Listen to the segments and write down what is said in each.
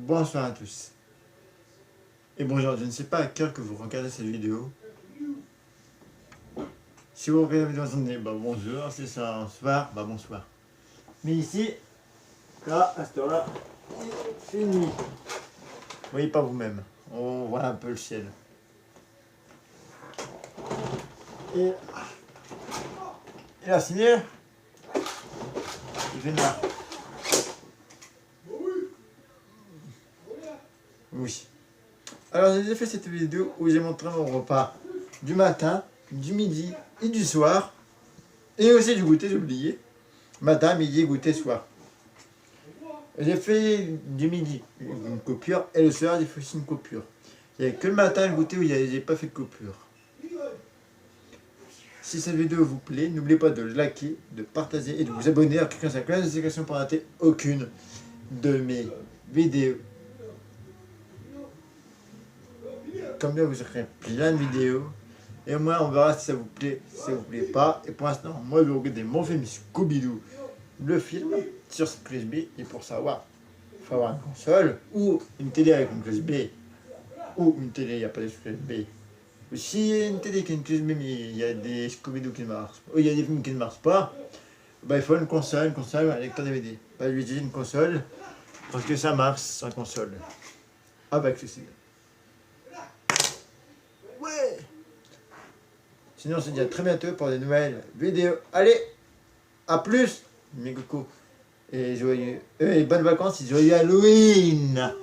Bonsoir à tous. Et bonjour, je ne sais pas à quelle heure que vous regardez cette vidéo. Si vous regardez la vidéo en journée, bah bonjour. Si c'est un soir, bah bonsoir. Mais ici, là, à cette heure-là, c'est nuit. Vous voyez pas vous-même. On voit un peu le ciel. Et la ciné, il fait noir. Oui. Alors j'ai fait cette vidéo où j'ai montré mon repas du matin, du midi et du soir. Et aussi du goûter, j'ai oublié. Matin, midi, goûter, soir. J'ai fait du midi une coupure et le soir j'ai fait aussi une coupure. Il n'y a que le matin et le goûter où j'ai pas fait de coupure. Si cette vidéo vous plaît, n'oubliez pas de liker, de partager et de vous abonner à cliquer sur la cloche de notification pour rater aucune de mes vidéos. Comme bien, vous aurez plein de vidéos. Et moi, on verra si ça vous plaît, si ça vous plaît pas. Et pour l'instant, moi, je vais regarder mon film Scooby-Doo, le film, sur cette clé USB. Et pour savoir, il faut avoir une console ou une télé avec une clé USB. Ou une télé, il n'y a pas de clé USB. Ou si il y a une télé qui a une clé USB, mais il y a des Scooby-Doo qui ne marchent pas, ou il y a des films qui ne marchent pas, bah, il faut une console un lecteur DVD. Bah, je vais utiliser une console parce que ça marche sans console. Ah bah, accessible. Ouais. Sinon, on se dit à très bientôt pour des nouvelles vidéos. Allez, à plus, mes cocos. Et joyeux, et bonnes vacances et joyeux Halloween.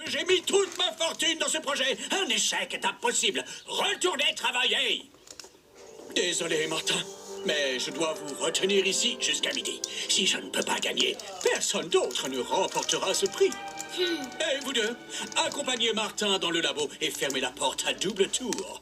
J'ai mis toute ma fortune dans ce projet. Un échec est impossible. Retournez travailler. Désolé, Martin, mais je dois vous retenir ici jusqu'à midi. Si je ne peux pas gagner, personne d'autre ne remportera ce prix. Et vous deux, accompagnez Martin dans le labo et fermez la porte à double tour.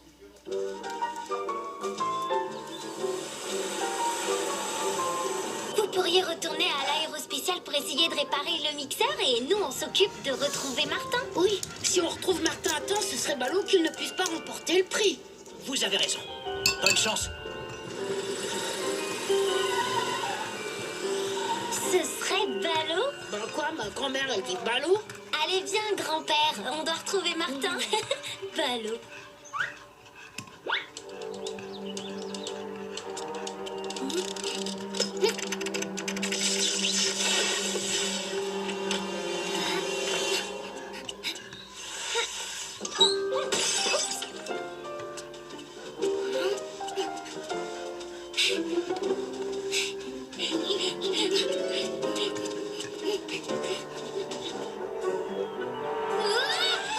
Vous pourriez retourner à l'aérospatiale pour essayer de réparer le mixeur et nous on s'occupe de retrouver Martin. Oui, si on retrouve Martin à temps, ce serait ballot qu'il ne puisse pas remporter le prix. Vous avez raison. Bonne chance. Ce serait ballot. Ben quoi, ma grand-mère elle dit ballot? Allez viens grand-père, on doit retrouver Martin. Ballot.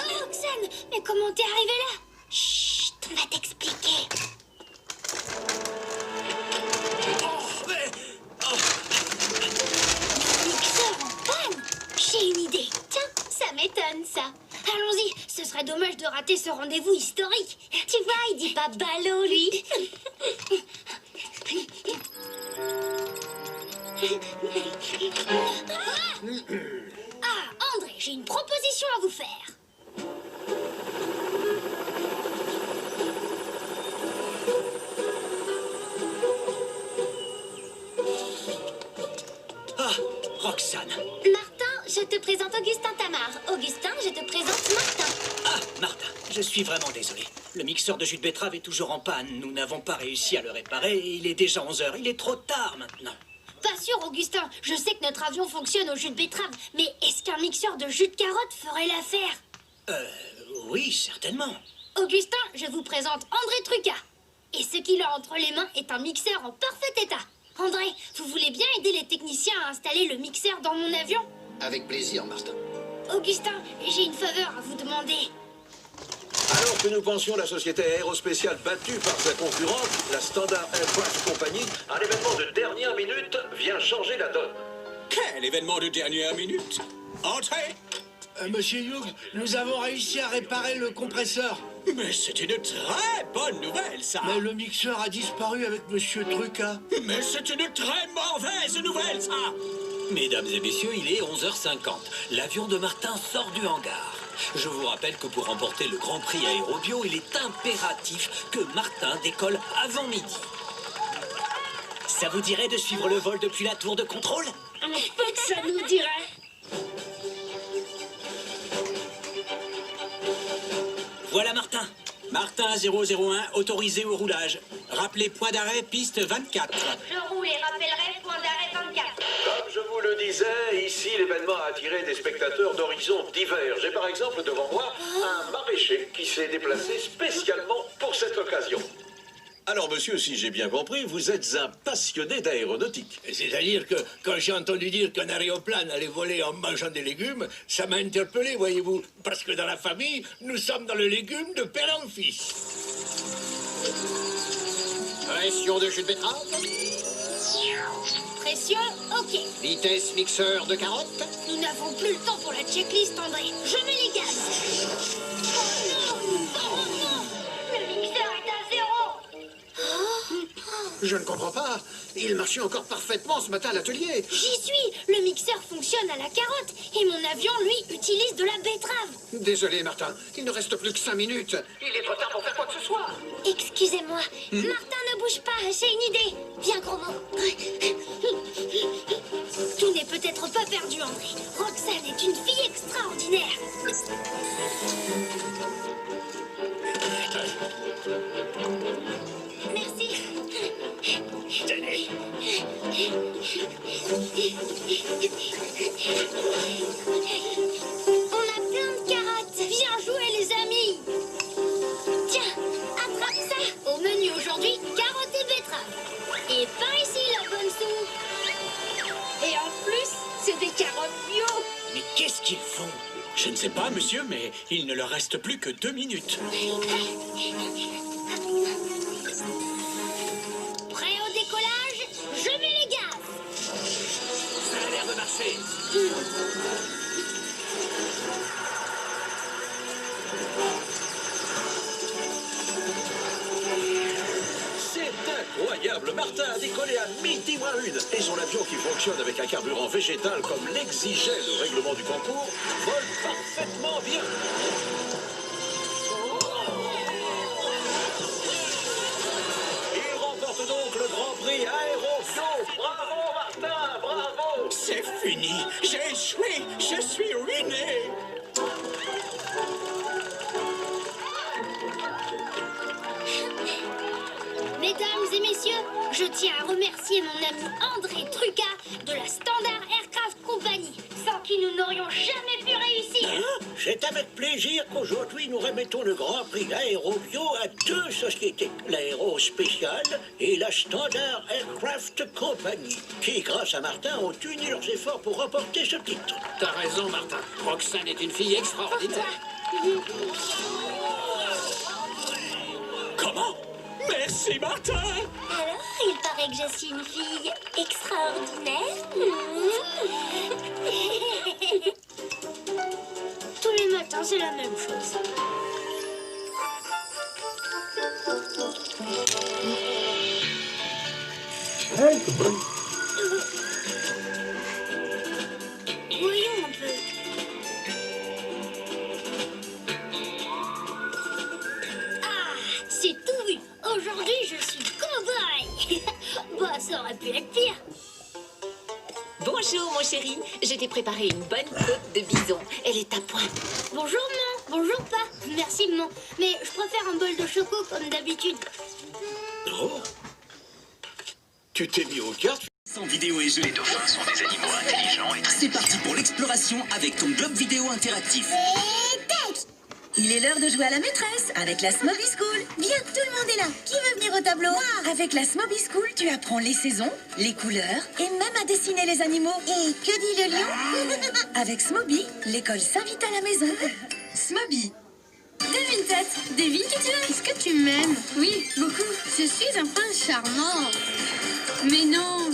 Roxane, mais comment t'es arrivée là? Chut, on va t'expliquer. Mixeur en panne. J'ai une idée. Tiens, ça m'étonne ça. Allons-y, ce serait dommage de rater ce rendez-vous historique. Tu vois, il dit pas ballot lui. Ah, André, j'ai une proposition à vous faire. Ah, Roxane. Martin, je te présente Augustin Tamar. Augustin, je te présente Martin. Ah, Martin, je suis vraiment désolé. Le mixeur de jus de betterave est toujours en panne. Nous n'avons pas réussi à le réparer et il est déjà 11 h. Il est trop tard maintenant. Pas sûr, Augustin. Je sais que notre avion fonctionne au jus de betterave, mais est-ce qu'un mixeur de jus de carotte ferait l'affaire? Oui, certainement. Augustin, je vous présente André Trucas. Et ce qu'il a entre les mains est un mixeur en parfait état. André, vous voulez bien aider les techniciens à installer le mixeur dans mon avion? Avec plaisir, Martin. Augustin, j'ai une faveur à vous demander. Alors que nous pensions la société aérospatiale battue par sa concurrente, la Standard Aircraft Company, un événement de dernière minute vient changer la donne. Quel événement de dernière minute? Entrez! Monsieur Hughes, nous avons réussi à réparer le compresseur. Mais c'est une très bonne nouvelle, ça! Mais le mixeur a disparu avec Monsieur Truca. Mais c'est une très mauvaise nouvelle, ça! Mesdames et messieurs, il est 11h50. L'avion de Martin sort du hangar. Je vous rappelle que pour remporter le Grand Prix Aérobio, il est impératif que Martin décolle avant midi. Ça vous dirait de suivre le vol depuis la tour de contrôle? Un peu que ça nous dirait. Voilà Martin. Martin 001, autorisé au roulage. Rappelez point d'arrêt, piste 24. Je roule et rappellerai point d'arrêt 24. Comme je vous le disais, ici l'événement a attiré des spectateurs d'horizons divers. J'ai par exemple devant moi un maraîcher qui s'est déplacé spécialement pour cette occasion. Alors monsieur, si j'ai bien compris, vous êtes un passionné d'aéronautique. C'est-à-dire que quand j'ai entendu dire qu'un aéroplane allait voler en mangeant des légumes, ça m'a interpellé, voyez-vous. Parce que dans la famille, nous sommes dans le légume de père en fils. Pression de jus de betterave. Pression, ok. Vitesse mixeur de carottes. Nous n'avons plus le temps pour la checklist, André. Je mets les gaz. Oh non! Oh non! Le mixeur est à 0. Je ne comprends pas. Il marchait encore parfaitement ce matin à l'atelier. J'y suis. Le mixeur fonctionne à la carotte. Et mon avion, lui, utilise de la betterave. Désolé Martin, il ne reste plus que 5 minutes. Il est trop tard pour faire quoi que ce soit. Excusez-moi. Martin, ne bouge pas. J'ai une idée. Viens, gros mot. Tout n'est peut-être pas perdu, André. Roxane est une fille extraordinaire. Merci. Tenez. On a plein de carottes. Viens jouer, les amis. Tiens, attrape ça. Au menu aujourd'hui, carottes et betteraves. Et par ici, la bonne soupe. Et en plus, c'est des carottes bio. Mais qu'est-ce qu'ils font? Je ne sais pas, monsieur, mais il ne leur reste plus que 2 minutes. Prêt au décollage? Je mets les gaz. Ça a l'air de marcher. C'est incroyable, Martin a décollé à midi moins une. Et son avion qui fonctionne avec un carburant végétal comme l'exigeait le règlement du concours, vole parfaitement bien. Il remporte donc le Grand Prix Aérobio. Bravo Martin, bravo. C'est fini. J'ai échoué. Je suis ruiné. Mesdames et messieurs, je tiens à remercier mon ami André Truca de la Standard Aircraft Company, sans qui nous n'aurions jamais pu réussir. C'est avec plaisir qu'aujourd'hui nous remettons le Grand Prix Aérobio à 2 sociétés, l'Aérospatiale et la Standard Aircraft Company, qui, grâce à Martin, ont uni leurs efforts pour remporter ce titre. T'as raison, Martin. Roxane est une fille extraordinaire. Comment? Merci, Martin. Alors, il paraît que je suis une fille extraordinaire. Tous les matins, c'est la même chose. Voyons un peu. Ah, c'est tout vu. Aujourd'hui, je suis cow-boy. Bah, ça aurait pu être pire. Bonjour mon chéri, je t'ai préparé une bonne côte de bison. Elle est à point. Bonjour, maman. Bonjour, pas. Merci, maman. Mais je préfère un bol de choco comme d'habitude. Oh. Tu t'es mis aux cartes? Sans vidéo et jeux, les dauphins sont des animaux intelligents et c'est parti pour l'exploration avec ton globe vidéo interactif. Il est l'heure de jouer à la maîtresse avec la Smobby School. Viens, tout le monde est là. Qui veut venir au tableau? Avec la Smobby School, tu apprends les saisons, les couleurs et même à dessiner les animaux. Et que dit le lion? Avec Smobby, l'école s'invite à la maison. Smobby. Devine tête. Devine qui tu es. Est-ce que tu m'aimes? Oui, beaucoup. Je suis un prince charmant. Mais non.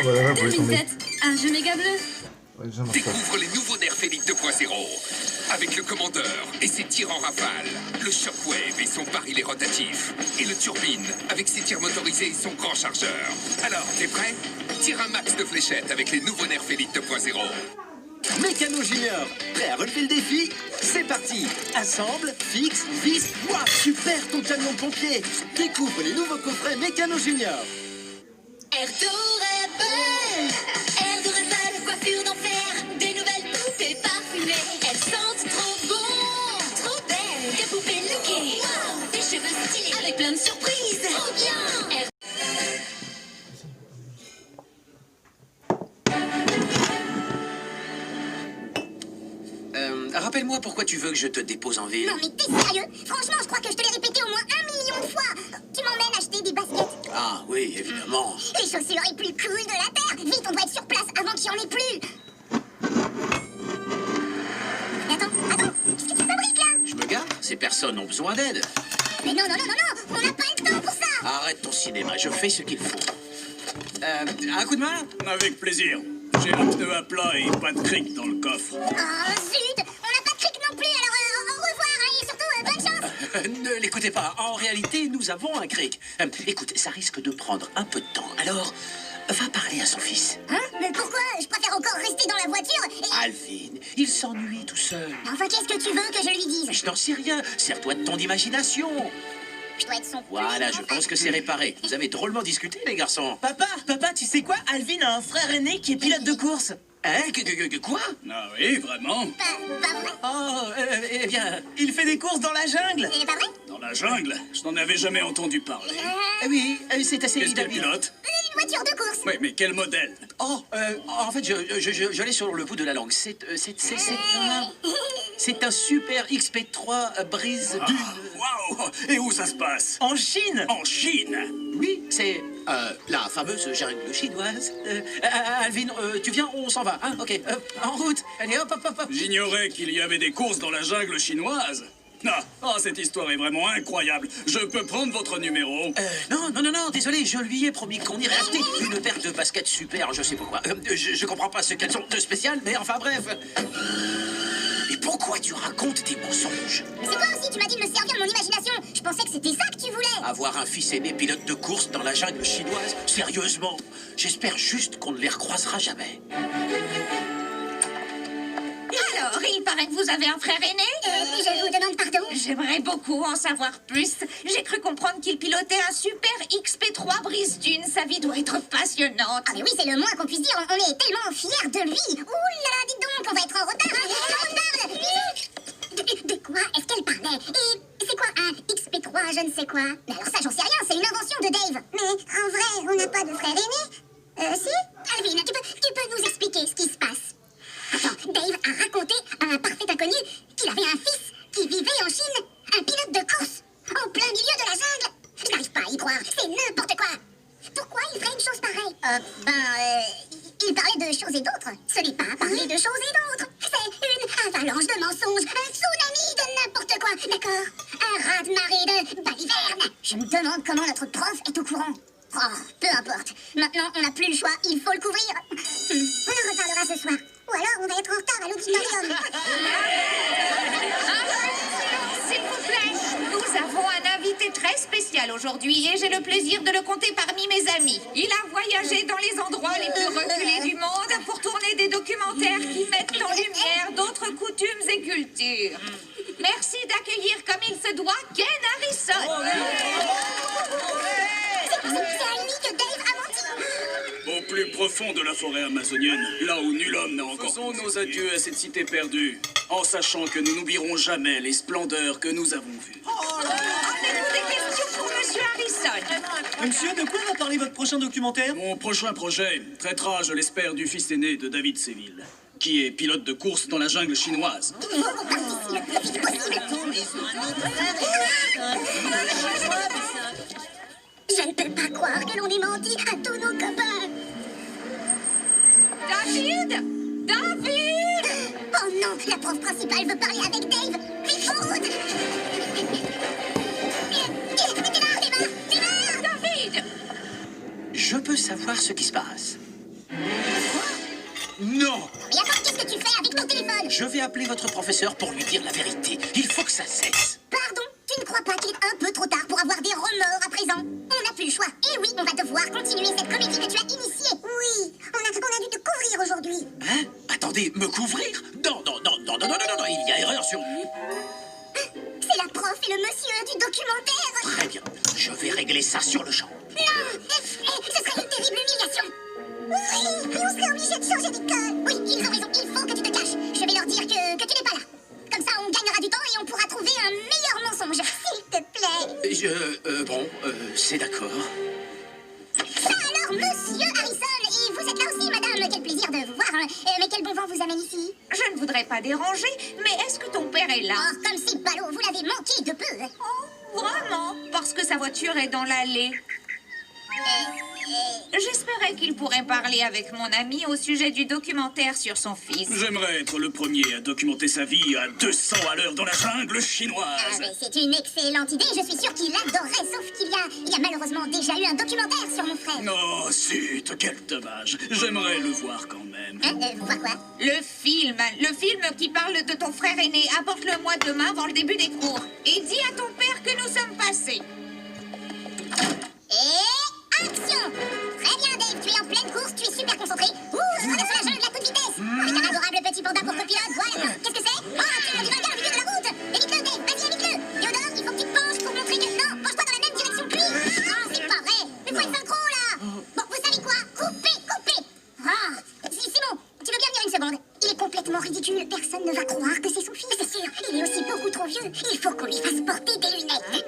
Voilà, vous pouvez Devine tomber. tête. Un jeu méga bleu. Ouais, ça marche pas. Découvre les nouveaux Nerf Elite 2.0 avec le commandeur et ses tirs en rafale, le Shockwave et son barillet rotatif, et le Turbine avec ses tirs motorisés et son grand chargeur. Alors, t'es prêt? Tire un max de fléchettes avec les nouveaux Nerf Elite 2.0. Mécano Junior, prêt à relever le défi? C'est parti. Assemble, fixe, visse. Waouh, super ton camion de pompier. Découvre les nouveaux coffrets Mécano Junior. Air de Rebelle, coiffure d'enfer, des nouvelles poupées parfumées. Elles sentent trop bon, trop belles, des poupées lookées. Wow, des cheveux stylés avec plein de surprises. Trop bien. Rappelle-moi pourquoi tu veux que je te dépose en ville. Non mais t'es sérieux? Franchement, je crois que je te l'ai répété au moins 1 million de fois. Tu m'emmènes acheter des baskets. Ah oui, évidemment. Les chaussures les plus cool de la Terre. Vite, on doit être sur place avant qu'il n'y en ait plus. Attends, qu'est-ce que tu fabriques là? Je me gare, ces personnes ont besoin d'aide. Mais non, on n'a pas le temps pour ça. Arrête ton cinéma, je fais ce qu'il faut. Un coup de main? Avec plaisir. J'ai le pneu à plat et pas de cric dans le coffre. Oh zut, on n'a pas de cric non plus, alors au revoir hein, et surtout bonne chance. Ne l'écoutez pas, en réalité, nous avons un cric. Écoute, ça risque de prendre un peu de temps, alors va parler à son fils. Hein? Mais pourquoi? Je préfère encore rester dans la voiture et... Alvin, il s'ennuie tout seul. Enfin, qu'est-ce que tu veux que je lui dise? Je n'en sais rien, sers-toi de ton imagination. Je dois être son... Voilà, je pense que c'est réparé. Vous avez drôlement discuté, les garçons. Papa, tu sais quoi? Alvin a un frère aîné qui est pilote de course. Hein? Quoi? Ah oui, vraiment? Pas vrai? Oh, eh bien... Il fait des courses dans la jungle. C'est pas vrai? Dans la jungle? Je n'en avais jamais entendu parler. Oui, c'est assez... Qu'est-ce qu'elle pilote? Une voiture de course. Oui, mais quel modèle? Oh, en fait, je l'ai sur le bout de la langue. C'est un super XP3 brise d'une... Waouh! Et où ça se passe? En Chine. En Chine? Oui, c'est la fameuse jungle chinoise. Alvin, tu viens, on s'en va, hein? Ok, en route. Allez, hop. J'ignorais qu'il y avait des courses dans la jungle chinoise. Cette histoire est vraiment incroyable. Je peux prendre votre numéro? Non, désolé, je lui ai promis qu'on irait acheter une paire de baskets super, je sais pourquoi. Je comprends pas ce qu'elles ont de spécial, mais enfin bref. Mais pourquoi tu racontes des mensonges? Mais c'est toi aussi, tu m'as dit de me servir de mon imagination. Je pensais que c'était ça que tu voulais. Avoir un fils aîné pilote de course dans la jungle chinoise? Sérieusement? J'espère juste qu'on ne les recroisera jamais. Alors, il paraît que vous avez un frère aîné? Je vous demande pardon. J'aimerais beaucoup en savoir plus. J'ai cru comprendre qu'il pilotait un super XP3 brise d'une. Sa vie doit être passionnante. Ah mais oui, c'est le moins qu'on puisse dire. On est tellement fiers de lui. Ouh là là, dites donc, on va être en retard. Hein. De quoi est-ce qu'elle parlait? Et c'est quoi un XP3, je ne sais quoi? Mais alors ça, j'en sais rien, c'est une invention de Dave. Mais en vrai, on n'a pas de frère aîné? Si? Alvin, tu peux nous expliquer ce qui se passe? Attends, Dave a raconté à un parfait inconnu qu'il avait un fils qui vivait en Chine, un pilote de course, en plein milieu de la jungle. Je n'arrive pas à y croire, c'est n'importe quoi. Pourquoi il ferait une chose pareille? Il parlait de choses et d'autres. Ce n'est pas parler de choses et d'autres. C'est une avalanche de mensonges, un tsunami de n'importe quoi, d'accord? Un raz-de-marée de balivernes. Je me demande comment notre prof est au courant. Oh, peu importe. Maintenant, on n'a plus le choix, il faut le couvrir. On en reparlera ce soir. Ou alors, on va être en retard à l'auditorium. S'il vous plaît, nous avons un invité très spécial aujourd'hui et j'ai le plaisir de le compter parmi mes amis. Il a voyagé dans les endroits les plus reculés du monde pour tourner des documentaires qui mettent en lumière d'autres coutumes et cultures. Merci d'accueillir comme il se doit Ken Harrison. C'est à lui que Dave a menti. Au plus profond de la forêt amazonienne, là où nul homme n'a encore... Faisons nos adieux à cette cité perdue, en sachant que nous n'oublierons jamais les splendeurs que nous avons vues. Avez-vous des questions pour Monsieur Harrison? Monsieur, de quoi va parler votre prochain documentaire? Mon prochain projet traitera, je l'espère, du fils aîné de David Seville, qui est pilote de course dans la jungle chinoise. Je ne peux pas croire que l'on ait menti à tous nos copains. David! Oh non, la prof principale veut parler avec Dave. Vite en route. Démarre. David! Je peux savoir ce qui se passe. Non! Mais attends, qu'est-ce que tu fais avec mon téléphone? Je vais appeler votre professeur pour lui dire la vérité. Il faut que ça cesse. Pardon, tu ne crois pas qu'il est un peu trop tard pour avoir des remords à présent? On n'a plus le choix. Et oui, on va devoir continuer cette comédie que tu as initiée. Oui, on a dû te couvrir aujourd'hui. Hein? Attendez, me couvrir? Non, il y a erreur sur... C'est la prof et le monsieur du documentaire. Très bien, je vais régler ça sur le champ. Non, ce serait une terrible humiliation. Oui, et on serait obligé de changer d'école. Oui, ils ont raison, il faut que tu te caches. Je vais leur dire que tu n'es pas là. Comme ça, on gagnera du temps et on pourra trouver un meilleur mensonge. S'il te plaît. C'est d'accord. Ça alors, monsieur Harrison, et vous êtes là aussi, madame. Quel plaisir de vous voir. Mais quel bon vent vous amène ici? Je ne voudrais pas déranger, mais est-ce que ton père est là? Oh, comme c'est ballot, vous l'avez manqué de peu. Oh, vraiment? Parce que sa voiture est dans l'allée. J'espérais qu'il pourrait parler avec mon ami au sujet du documentaire sur son fils. J'aimerais être le premier à documenter sa vie à 200 à l'heure dans la jungle chinoise. Ah, mais c'est une excellente idée, je suis sûre qu'il adorerait, sauf qu'il y a malheureusement déjà eu un documentaire sur mon frère. Oh, zut, quel dommage. J'aimerais le voir quand même. Voir quoi? Le film qui parle de ton frère aîné. Apporte-le-moi demain avant le début des cours. Et dis à ton père que nous sommes passés. Et action! Très bien, Dave, tu es en pleine course, tu es super concentré. Je traverse la jungle à toute vitesse. Avec un adorable petit panda pour copilote, voilà. Qu'est-ce que c'est? Oh, tu me dis ringard au milieu de la route. Évite-le, Dave, vas-y, évite-le. Théodore, il faut que tu te penches pour montrer que... Non, penche-toi dans la même direction que lui. Oh, c'est pas vrai. Mais faut être synchro, là. Bon, vous savez quoi? Coupez. Simon, tu veux bien venir une seconde? Il est complètement ridicule, personne ne va croire que c'est son fils. C'est sûr, il est aussi beaucoup trop vieux. Il faut qu'on lui fasse porter des lunettes.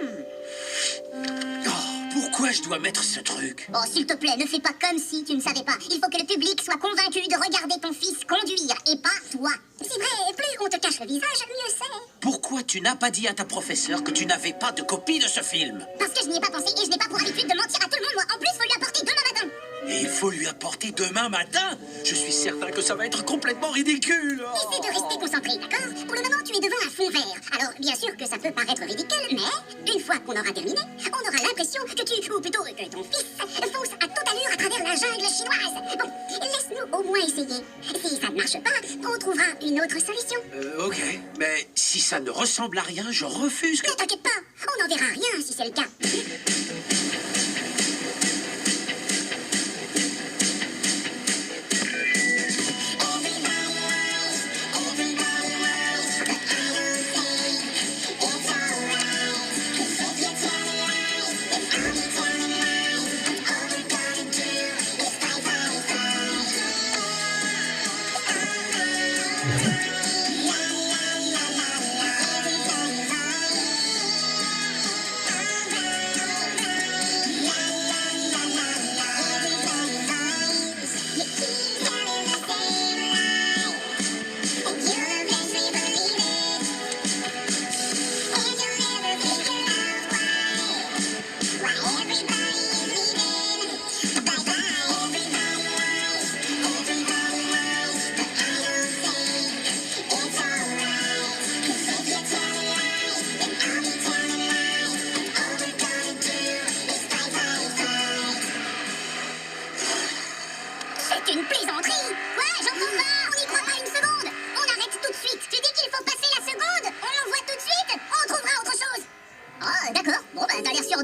Pourquoi je dois mettre ce truc? Oh, s'il te plaît, ne fais pas comme si tu ne savais pas. Il faut que le public soit convaincu de regarder ton fils conduire, et pas toi. C'est vrai, plus on te cache le visage, mieux c'est. Pourquoi tu n'as pas dit à ta professeure que tu n'avais pas de copie de ce film? Parce que je n'y ai pas pensé et je n'ai pas pour habitude de mentir à tout le monde, moi. En plus, faut lui apporter demain matin. Et il faut lui apporter demain matin? Je suis certain que ça va être complètement ridicule. Essaie de rester concentré, d'accord? Pour le moment, tu es devant un fond vert. Alors, bien sûr que ça peut paraître ridicule, mais une fois qu'on aura terminé, on aura l'impression que ou plutôt que ton fils, fonce à toute allure à travers la jungle chinoise. Bon, laisse-nous au moins essayer. Si ça ne marche pas, on trouvera une autre solution. Ok, mais si ça ne ressemble à rien, je refuse que... Ne t'inquiète pas, on n'en verra rien si c'est le cas.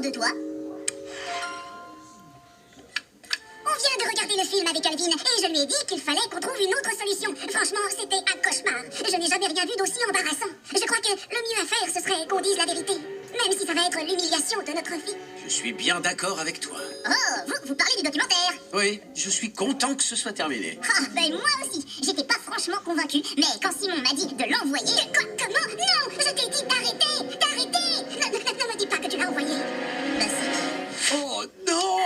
de toi. On vient de regarder le film avec Alvin et je lui ai dit qu'il fallait qu'on trouve une autre solution. Franchement, c'était un cauchemar. Je n'ai jamais rien vu d'aussi embarrassant. Je crois que le mieux à faire, ce serait qu'on dise la vérité. Même si ça va être l'humiliation de notre fille. Je suis bien d'accord avec toi. Oh, vous parlez du documentaire? Oui, je suis content que ce soit terminé. Ah, ben moi aussi. J'étais pas franchement convaincue. Mais quand Simon m'a dit de l'envoyer... Comment? Non, je t'ai dit d'arrêter. D'arrêter. Ne me dis pas que tu l'as envoyé. Ben si. Oh non!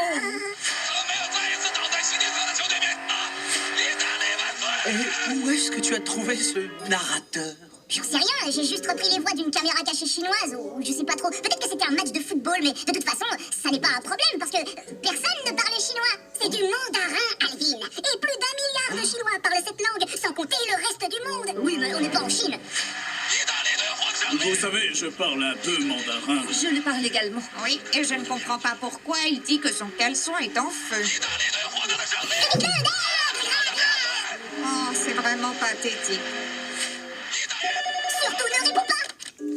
Et où est-ce que tu as trouvé ce narrateur? J'en sais rien, j'ai juste repris les voix d'une caméra cachée chinoise, ou je sais pas trop. Peut-être que c'était un match de football, mais de toute façon, ça n'est pas un problème, parce que personne ne parle chinois. C'est du mandarin, Alvin. Et plus d'1 milliard de Chinois parlent cette langue, sans compter le reste du monde. Oui, mais on n'est pas pas en Chine. Vous savez, je parle un peu mandarin. Je le parle également. Oui, et je ne comprends pas pourquoi il dit que son caleçon est en feu. Oh, c'est vraiment pathétique. Surtout ne réponds pas.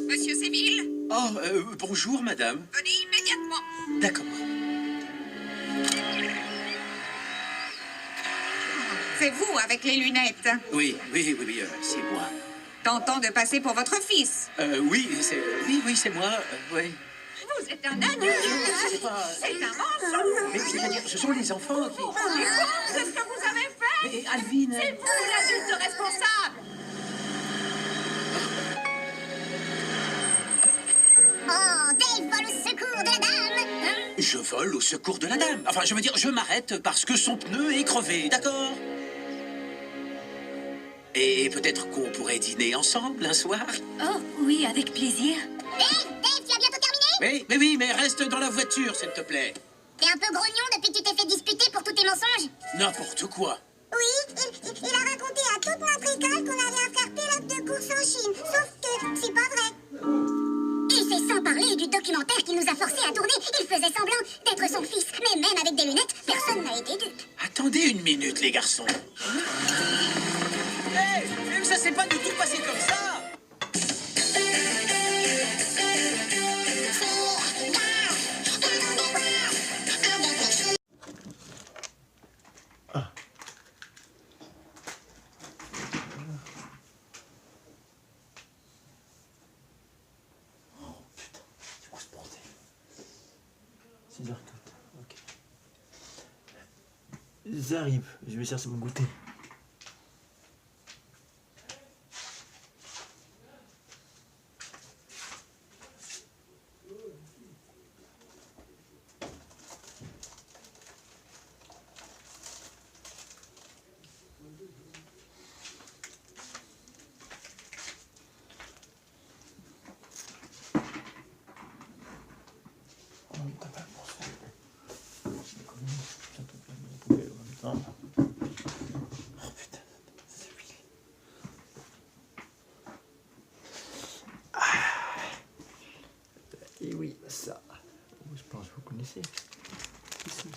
Monsieur Séville, Oh, bonjour, madame. venez immédiatement. D'accord. C'est vous avec les lunettes. Oui, c'est moi. Tentant de passer pour votre fils. Oui, c'est moi, oui. Vous êtes un adulte. C'est pas... C'est un mensonge. Mais c'est-à-dire, ce sont les enfants qui... Vous vous rendez compte de ce que vous avez fait? Mais Alvin... C'est vous l'adulte responsable. Oh, Dave vole au secours de la dame. Hein? Je vole au secours de la dame. Enfin, je veux dire, je m'arrête parce que son pneu est crevé, d'accord? Et peut-être qu'on pourrait dîner ensemble un soir? Oh, oui, avec plaisir. Dave, tu as bientôt terminé? Oui, mais reste dans la voiture, s'il te plaît. T'es un peu grognon depuis que tu t'es fait disputer pour tous tes mensonges? N'importe quoi. Oui, il a raconté à toute notre école qu'on allait faire pilote de course en Chine. Sauf que c'est pas vrai. Et c'est sans parler du documentaire qui nous a forcés à tourner. Il faisait semblant d'être son fils. Mais même avec des lunettes, personne n'a été dupe. Attendez une minute, les garçons. Hé, mais ça s'est pas du tout passé comme ça. Ok. J'arrive, je vais chercher mon goûter. Et oui, ça. Je pense que vous connaissez. Ici.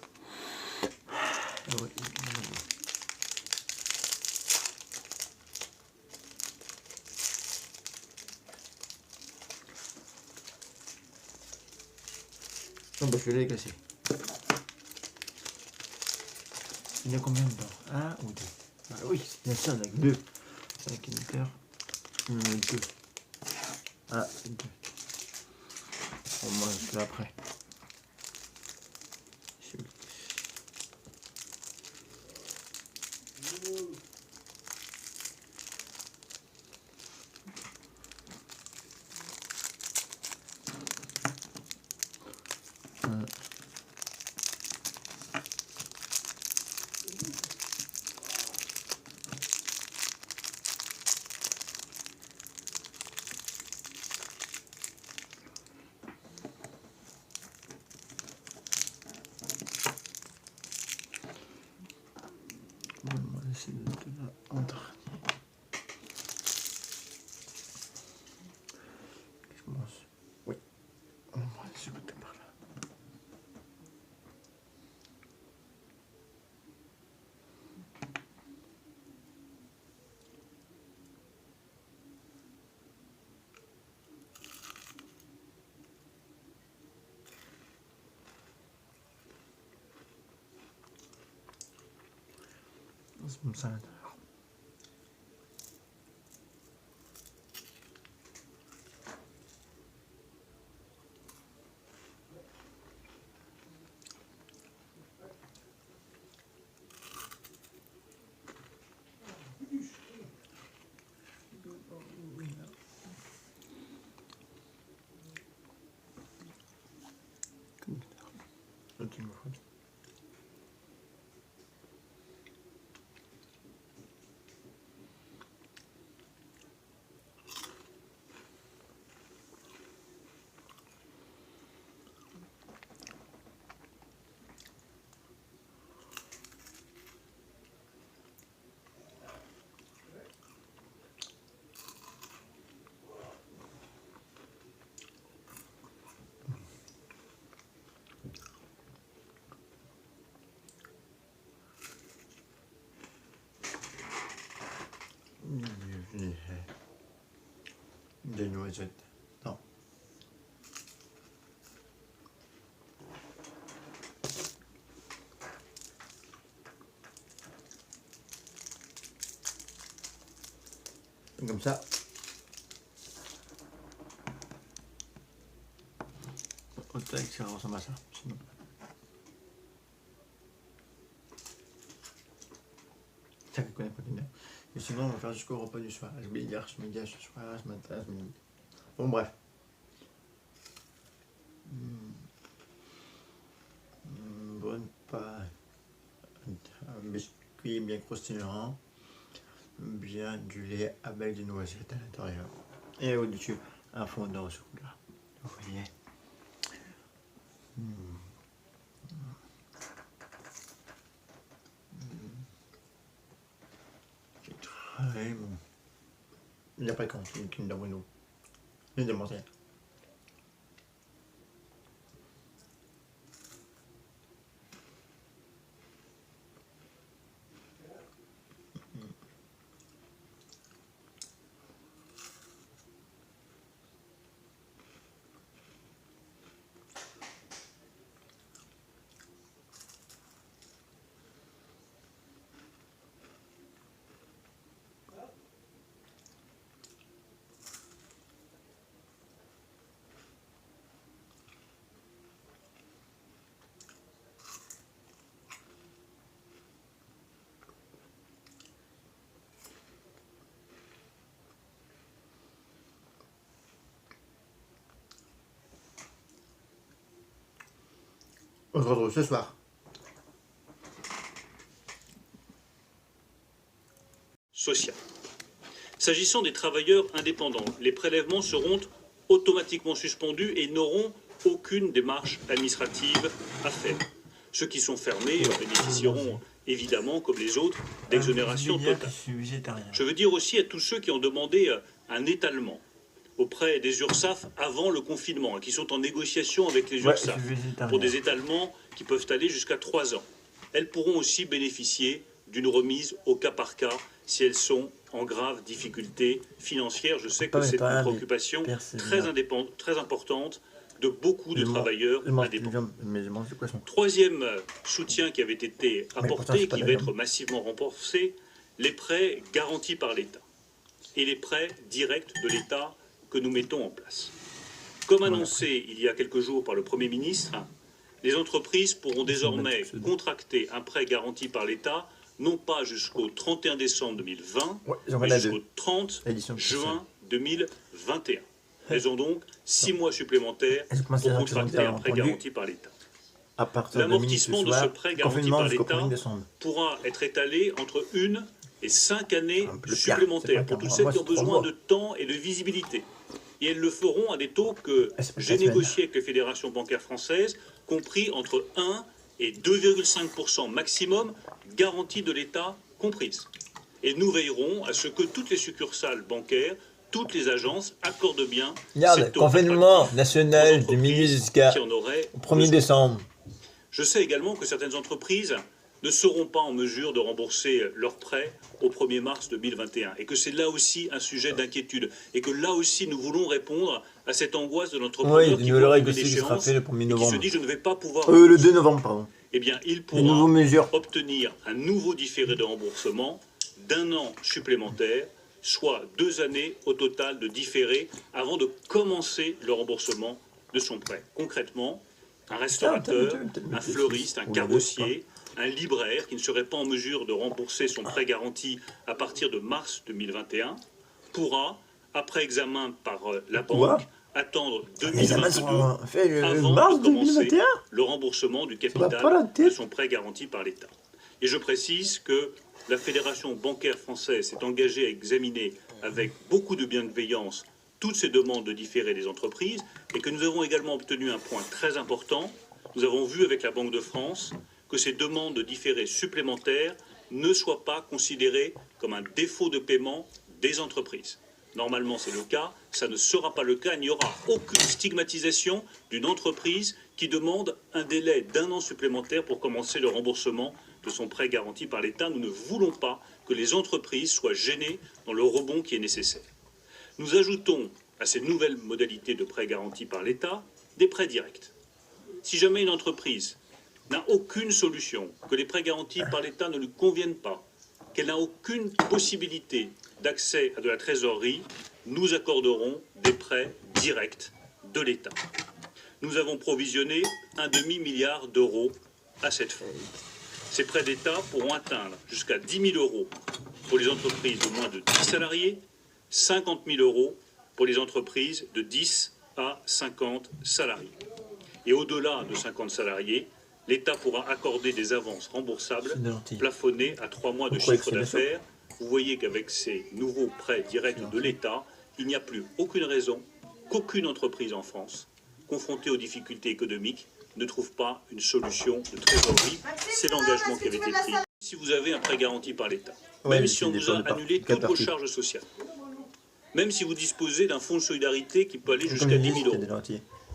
Ouais, non, bah, je vais les casser. Il y a combien dedans? Un ou deux? Ah oui, bien sûr, il y en a que deux. Avec une paire. Il y en a deux. Ah, deux. On mange là après. On va essayer de la entre. Je commence. Oui. On va essayer de par là. C'est comme ça. Des noisettes. Non. Comme ça. Autant que ça ressemble à ça. Sinon. Ça je connais pas bien. Et sinon on va faire jusqu'au repas du soir. Je vais dire ce midi, ce soir, ce matin, ce midi. Bon bref. Bonne pâte. Un biscuit bien croustillant. Bien du lait avec des noisettes à l'intérieur. Et au-dessus, un fondant au chocolat. Vous voyez. C'est très bon. Il n'y a pas de cantine qui nous nous. Il y a des montagnes. On se retrouve ce soir. Social. S'agissant des travailleurs indépendants, les prélèvements seront automatiquement suspendus et n'auront aucune démarche administrative à faire. Ceux qui sont fermés bénéficieront évidemment, comme les autres, d'exonération totale. Je veux dire aussi à tous ceux qui ont demandé un étalement auprès des URSSAF avant le confinement, qui sont en négociation avec les URSSAF pour des étalements qui peuvent aller jusqu'à 3 ans. Elles pourront aussi bénéficier d'une remise au cas par cas si elles sont en grave difficulté financière. Je sais que c'est une préoccupation très importante de beaucoup de travailleurs indépendants. Troisième soutien qui avait été apporté, qui va être massivement renforcé, les prêts garantis par l'État et les prêts directs de l'État que nous mettons en place. Comme annoncé il y a quelques jours par le Premier ministre, les entreprises pourront désormais contracter un prêt garanti par l'État, non pas jusqu'au 31 décembre 2020, mais jusqu'au 30 juin 2021. Elles ont donc 6 mois supplémentaires pour contracter un prêt garanti par l'État. L'amortissement de ce prêt garanti par l'État pourra être étalé entre 1 et 5 années supplémentaires pour toutes celles qui ont besoin de temps et de visibilité. Et elles le feront à des taux que j'ai négociés avec les fédérations bancaires françaises, compris entre 1 et 2,5% maximum, garantie de l'État comprise. Et nous veillerons à ce que toutes les succursales bancaires, toutes les agences accordent bien ces taux confinement national du milieu jusqu'au 1er décembre. Je sais également que certaines entreprises ne seront pas en mesure de rembourser leurs prêts au 1er mars 2021 et que c'est là aussi un sujet d'inquiétude et que là aussi nous voulons répondre à cette angoisse de l'entrepreneur qui voit une échéance et qui se dit je ne vais pas pouvoir le 2 novembre, pardon. Eh bien, il pourra obtenir un nouveau différé de remboursement d'1 an supplémentaire, soit 2 années au total de différé avant de commencer le remboursement de son prêt. Concrètement, un restaurateur, un fleuriste, un carrossier, un libraire qui ne serait pas en mesure de rembourser son prêt garanti à partir de mars 2021 pourra, après examen par la banque, attendre 2022 avant de commencer le remboursement du capital de son prêt garanti par l'État. Et je précise que la Fédération bancaire française s'est engagée à examiner avec beaucoup de bienveillance toutes ces demandes de différé des entreprises et que nous avons également obtenu un point très important. Nous avons vu avec la Banque de France que ces demandes de différé supplémentaires ne soient pas considérées comme un défaut de paiement des entreprises. Normalement, c'est le cas. Ça ne sera pas le cas. Il n'y aura aucune stigmatisation d'une entreprise qui demande un délai d'1 an supplémentaire pour commencer le remboursement de son prêt garanti par l'État. Nous ne voulons pas que les entreprises soient gênées dans le rebond qui est nécessaire. Nous ajoutons à ces nouvelles modalités de prêts garantis par l'État des prêts directs. Si jamais une entreprise n'a aucune solution, que les prêts garantis par l'État ne lui conviennent pas, qu'elle n'a aucune possibilité d'accès à de la trésorerie, nous accorderons des prêts directs de l'État. Nous avons provisionné un demi-milliard d'euros à cette fin. Ces prêts d'État pourront atteindre jusqu'à 10 000 euros pour les entreprises de moins de 10 salariés, 50 000 euros pour les entreprises de 10 à 50 salariés. Et au-delà de 50 salariés, l'État pourra accorder des avances remboursables plafonnées à 3 mois de chiffre d'affaires. Vous voyez qu'avec ces nouveaux prêts directs de l'État, il n'y a plus aucune raison qu'aucune entreprise en France, confrontée aux difficultés économiques, ne trouve pas une solution de trésorerie. C'est l'engagement qui avait été pris. Si vous avez un prêt garanti par l'État, même si on vous a annulé toutes vos charges sociales, même si vous disposez d'un fonds de solidarité qui peut aller jusqu'à 10 000 euros,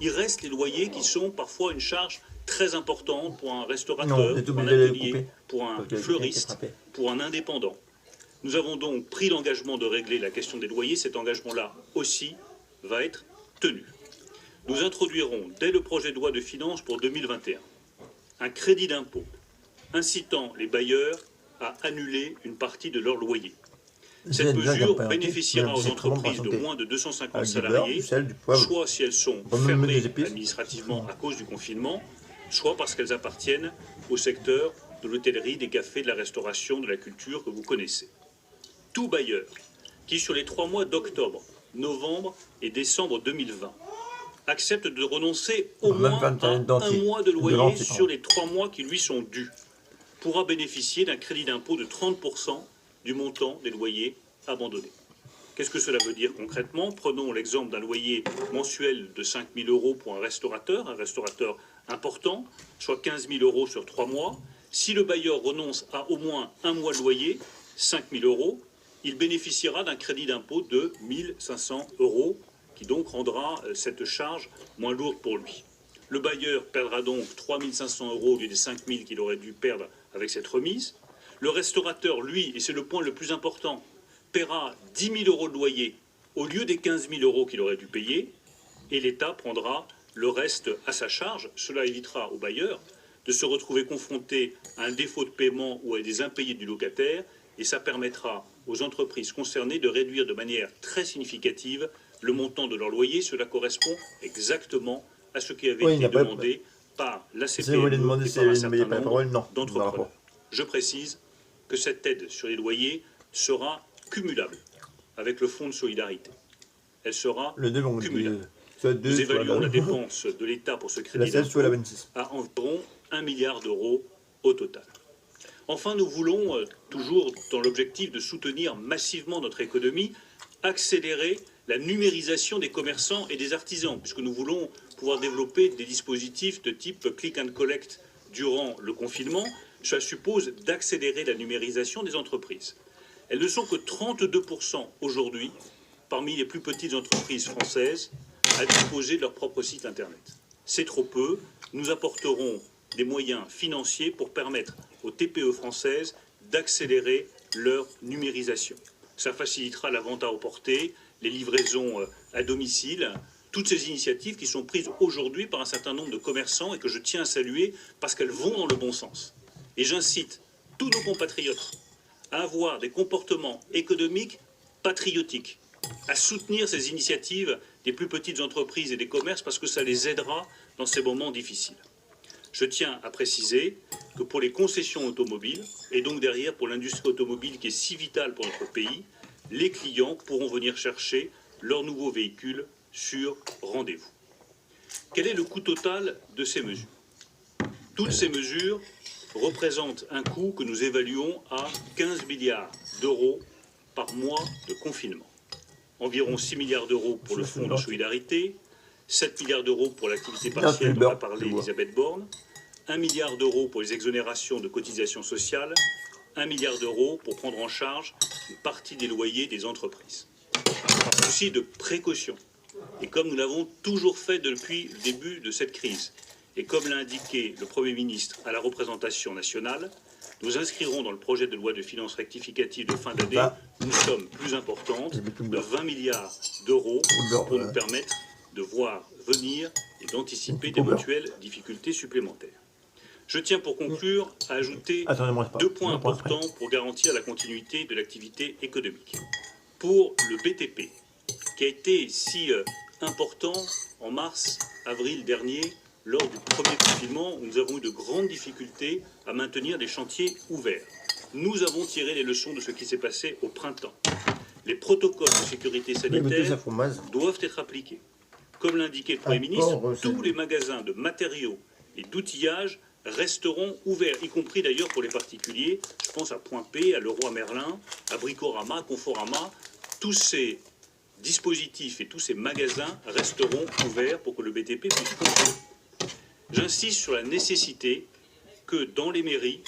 il reste les loyers qui sont parfois une charge très importante pour un restaurateur, pour un atelier, pour un fleuriste, pour un indépendant. Nous avons donc pris l'engagement de régler la question des loyers. Cet engagement-là aussi va être tenu. Nous introduirons, dès le projet de loi de finances pour 2021, un crédit d'impôt incitant les bailleurs à annuler une partie de leur loyer. Cette mesure bénéficiera aux entreprises de moins de 250 salariés, soit si elles sont fermées administrativement à cause du confinement, soit parce qu'elles appartiennent au secteur de l'hôtellerie, des cafés, de la restauration, de la culture que vous connaissez. Tout bailleur qui, sur les 3 mois d'octobre, novembre et décembre 2020, accepte de renoncer au moins à un mois de loyer sur les 3 mois qui lui sont dus, pourra bénéficier d'un crédit d'impôt de 30% du montant des loyers abandonnés. Qu'est-ce que cela veut dire concrètement? Prenons l'exemple d'un loyer mensuel de 5 000 euros pour un restaurateur important, soit 15 000 euros sur 3 mois. Si le bailleur renonce à au moins un mois de loyer, 5 000 euros, il bénéficiera d'un crédit d'impôt de 1 500 euros, qui donc rendra cette charge moins lourde pour lui. Le bailleur perdra donc 3 500 euros au lieu des 5 000 qu'il aurait dû perdre avec cette remise. Le restaurateur, lui, et c'est le point le plus important, paiera 10 000 euros de loyer au lieu des 15 000 euros qu'il aurait dû payer, et l'État prendra le reste à sa charge. Cela évitera au bailleur de se retrouver confronté à un défaut de paiement ou à des impayés du locataire, et ça permettra aux entreprises concernées de réduire de manière très significative le montant de leur loyer. Cela correspond exactement à ce qui avait été demandé par la CPME et par un certain nombre d'entrepreneurs. Je précise que cette aide sur les loyers sera cumulable avec le fonds de solidarité. Elle sera cumulable. Nous évaluons la dépense de l'État pour ce crédit d'impôt à environ 1 milliard d'euros au total. Enfin, nous voulons, toujours dans l'objectif de soutenir massivement notre économie, accélérer la numérisation des commerçants et des artisans, puisque nous voulons pouvoir développer des dispositifs de type click and collect durant le confinement. Cela suppose d'accélérer la numérisation des entreprises. Elles ne sont que 32% aujourd'hui, parmi les plus petites entreprises françaises, à disposer de leur propre site Internet. C'est trop peu. Nous apporterons des moyens financiers pour permettre aux TPE françaises d'accélérer leur numérisation. Ça facilitera la vente à emporter, les livraisons à domicile, toutes ces initiatives qui sont prises aujourd'hui par un certain nombre de commerçants et que je tiens à saluer parce qu'elles vont dans le bon sens. Et j'incite tous nos compatriotes à avoir des comportements économiques patriotiques, à soutenir ces initiatives des plus petites entreprises et des commerces parce que ça les aidera dans ces moments difficiles. Je tiens à préciser que pour les concessions automobiles, et donc derrière pour l'industrie automobile qui est si vitale pour notre pays, les clients pourront venir chercher leurs nouveaux véhicules sur rendez-vous. Quel est le coût total de ces mesures? Toutes ces mesures représentent un coût que nous évaluons à 15 milliards d'euros par mois de confinement. Environ 6 milliards d'euros pour le fonds de solidarité, 7 milliards d'euros pour l'activité partielle dont a parlé Elisabeth Borne, 1 milliard d'euros pour les exonérations de cotisations sociales, 1 milliard d'euros pour prendre en charge une partie des loyers des entreprises. Par souci de précaution, et comme nous l'avons toujours fait depuis le début de cette crise, et comme l'a indiqué le Premier ministre à la représentation nationale, Nous inscrirons dans le projet de loi de finances rectificative de fin d'année une somme plus importante de 20 milliards d'euros pour nous permettre de voir venir et d'anticiper d'éventuelles difficultés supplémentaires. Je tiens pour conclure à ajouter 2 points importants pour garantir la continuité de l'activité économique. Pour le BTP, qui a été si important en mars-avril dernier, lors du premier confinement, où nous avons eu de grandes difficultés à maintenir des chantiers ouverts. Nous avons tiré les leçons de ce qui s'est passé au printemps. Les protocoles de sécurité sanitaire doivent être appliqués. Comme l'indiquait le Premier ministre, tous les magasins de matériaux et d'outillage resteront ouverts, y compris d'ailleurs pour les particuliers. Je pense à Point P, à Leroy Merlin, à Bricorama, Conforama. Tous ces dispositifs et tous ces magasins resteront ouverts pour que le BTP puisse fonctionner. J'insiste sur la nécessité que dans les mairies,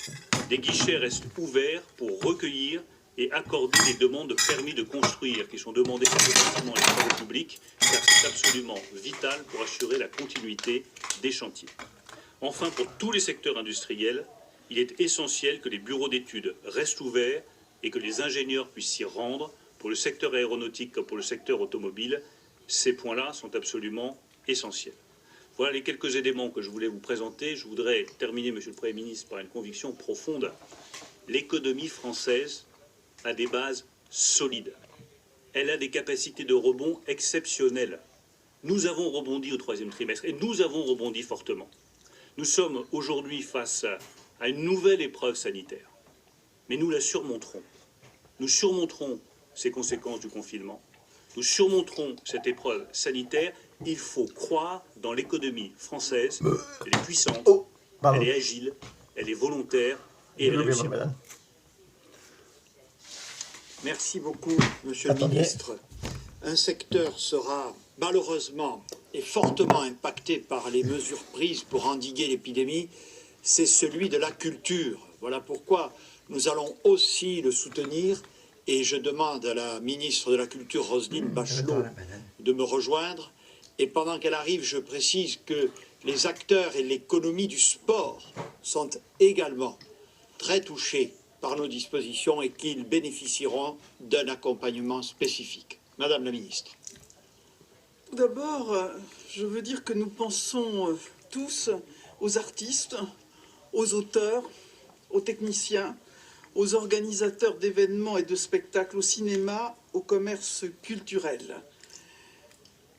des guichets restent ouverts pour recueillir et accorder les demandes de permis de construire qui sont demandées par le bâtiment et les travaux publics, car c'est absolument vital pour assurer la continuité des chantiers. Enfin, pour tous les secteurs industriels, il est essentiel que les bureaux d'études restent ouverts et que les ingénieurs puissent s'y rendre. Pour le secteur aéronautique comme pour le secteur automobile, ces points-là sont absolument essentiels. Voilà les quelques éléments que je voulais vous présenter. Je voudrais terminer, Monsieur le Premier ministre, par une conviction profonde. L'économie française a des bases solides. Elle a des capacités de rebond exceptionnelles. Nous avons rebondi au 3e trimestre et nous avons rebondi fortement. Nous sommes aujourd'hui face à une nouvelle épreuve sanitaire. Mais nous la surmonterons. Nous surmonterons ces conséquences du confinement. Nous surmonterons cette épreuve sanitaire. Il faut croire dans l'économie française. Elle est puissante, elle est agile, elle est volontaire et elle réussira. Merci beaucoup, Monsieur le Ministre. Un secteur sera malheureusement et fortement impacté par les mesures prises pour endiguer l'épidémie, c'est celui de la culture. Voilà pourquoi nous allons aussi le soutenir et je demande à la ministre de la Culture, Roselyne Bachelot, de me rejoindre. Et pendant qu'elle arrive, je précise que les acteurs et l'économie du sport sont également très touchés par nos dispositions et qu'ils bénéficieront d'un accompagnement spécifique. Madame la ministre. Tout d'abord, je veux dire que nous pensons tous aux artistes, aux auteurs, aux techniciens, aux organisateurs d'événements et de spectacles, au cinéma, au commerce culturel.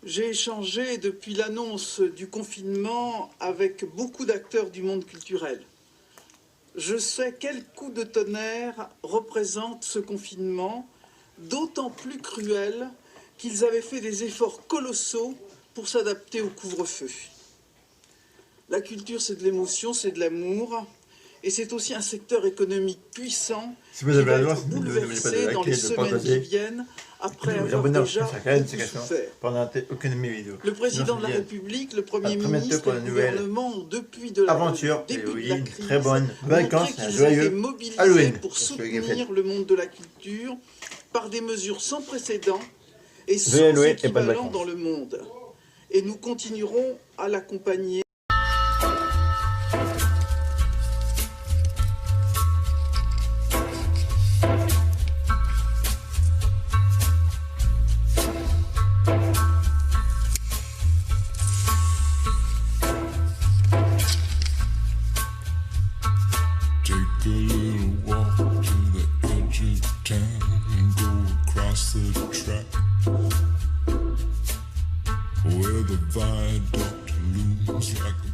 J'ai échangé depuis l'annonce du confinement avec beaucoup d'acteurs du monde culturel. Je sais quel coup de tonnerre représente ce confinement, d'autant plus cruel qu'ils avaient fait des efforts colossaux pour s'adapter au couvre-feu. La culture, c'est de l'émotion, c'est de l'amour, et c'est aussi un secteur économique puissant qui va être bouleversé dans les semaines qui viennent après avoir déjà souffert. Le président de la République, le Premier ministre et le gouvernement ont depuis le début de la crise montré qu'ils étaient mobilisés pour soutenir le monde de la culture par des mesures sans précédent et sans équivalent dans le monde. Et nous continuerons à l'accompagner. Take a little walk to the edge of town and go across the track where the viaduct looms like